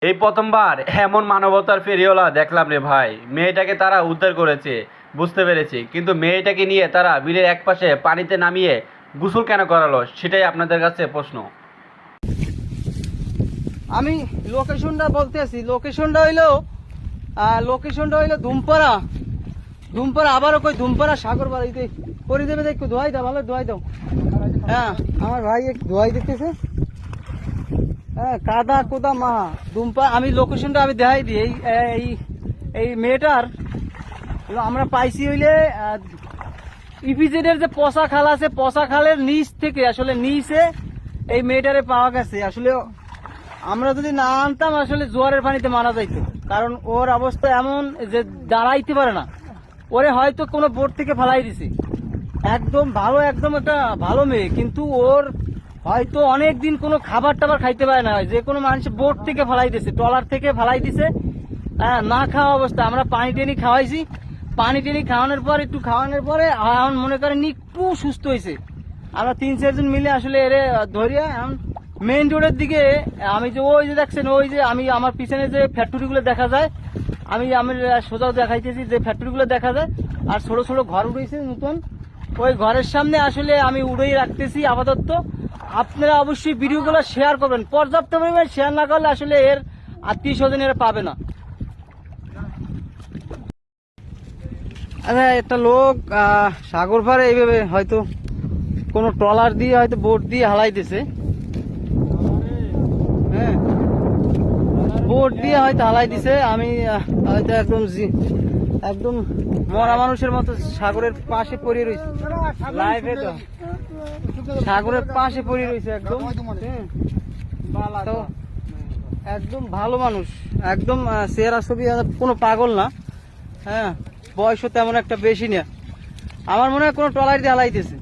এই প্রথমবার এমন মানবতার ফেরিওয়ালা দেখলাম রে ভাই। মেয়েটাকে তারা উদ্ধার করেছে, বুঝতে পেরেছি, কিন্তু মেয়েটাকে নিয়ে তারা বিলের একপাশে পানিতে নামিয়ে গোসল কেন করালো সেটাই আপনাদের কাছে প্রশ্ন। আমি লোকেশনটা বলতেছি। লোকেশনটা হইলো ধুমপাড়া। আবারও কই ধুমপাড়া সাগর বাড়িতে করে দেবে। একটু ধোয়াই দাও, ভালো ধোয়াই দাও। হ্যাঁ, আমার ভাই একটু ধোয়াই দিতেছে। হ্যাঁ, কাদা কোদা মাহা ধুমপা। আমি লোকেশনটা আমি দেখাই দিই। এই মেয়েটার আমরা পাইছি হইলে ইপিজেড এর যে পচা খাল আছে, পচা খালের নিচ থেকে আসলে নিচে এই মেয়েটারে পাওয়া গেছে। আসলে আমরা যদি না আনতাম আসলে জোয়ারের পানিতে মারা যাইতো, কারণ ওর অবস্থা এমন যে দাঁড়াইতে পারে না। ওরে হয়তো কোনো বোট থেকে ফেলাই দিছে। একদম ভালো, একদম একটা ভালো মেয়ে, কিন্তু ওর হয়তো অনেক দিন কোনো খাবার টাবার খাইতে পারে না। যে কোনো মানুষ বোট থেকে ফেলাই দিছে, ট্রলার থেকে ফেলাই দিছে। হ্যাঁ, না খাওয়া অবস্থা। আমরা পানি টেনি খাওয়াইছি। পানি টেনি খাওয়ানোর পরে এখন মনে করেন একটু সুস্থ হয়েছে। আমরা 3-4 জন মিলে আসলে এরে ধরিয়া এখন মেইন রোডের দিকে। আমি যে ওই যে দেখছেন, ওই যে আমি আমার পিছনে যে ফ্যাক্টরি গুলো দেখা যায়, আমি সোজাও দেখাইতেছি যে ফ্যাক্টরি গুলো দেখা যায়। আর ছোট ছোট ঘর উঠেছে নতুন, ওই ঘরের সামনে আসলে আমি উড়েই রাখতেছি আপাতত। আপনারা অবশ্যই ভিডিওগুলো শেয়ার করবেন, পর্যাপ্ত পরিমাণে শেয়ার না করলে আসলে এর আত্মীয় স্বজন এরা পাবে না। আচ্ছা, একটা লোক সাগর পাড়ে এইভাবে হয়তো কোনো ট্রলার দিয়ে হয়তো বোট দিয়ে হালাইতেছে। হ্যাঁ, বোট দিয়ে হয়তো হালাই দিছে। আমি হয়তো একদম মরা মানুষের মতো সাগরের পাশে পড়ে রয়েছে। লাইভে তো সাগরের পাশে পড়ে রয়েছে একদম। তো একদম ভালো মানুষ, একদম চেহারা ছবি, কোনো পাগল না। হ্যাঁ, বয়সও তেমন একটা বেশি না। আমার মনে হয় কোনো ট্রলার দিয়ে হালাইতেছে।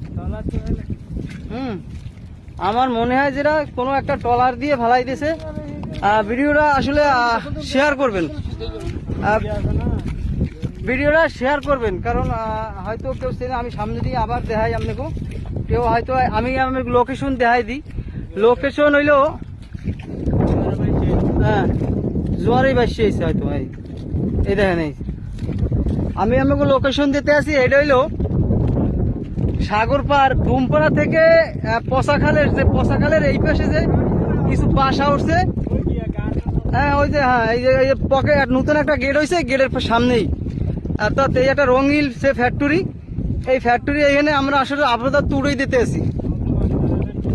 আমার মনে হয় যেটা কোনো একটা ট্রলার দিয়ে ফালাইতেছে। ভিডিওটা আসলে শেয়ার করবেন, কারণ হয়তো কেউ চেনে। আমি সামনে দিয়ে আবার দেখাই আপনাকে, কেউ হয়তো আমি লোকেশন দেখাই দিই। লোকেশন হইলো হ্যাঁ, জোয়ারেই বাসি হয়েছে হয়তো। এই দেখেন, আমি আপনাকে লোকেশন দিতে আসি। এটা হইলো সাগর পাড় ধুমপাড়া থেকে পচা খালের এই পাশে যে কিছু বাসা উঠছে। হ্যাঁ, ওই যে হ্যাঁ, এই যে পকেট নতুন একটা গেট হয়েছে, গেটের সামনেই। অর্থাৎ এই একটা রঙিল সে ফ্যাক্টরি, এই ফ্যাক্টরি এইখানে আমরা আসলে আপাতত উড়েই দিতে আসি।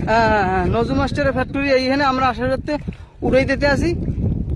হ্যাঁ, নজরুল মাস্টারের ফ্যাক্টরি এইখানে আমরা আসলে উড়েই দিতে আসি।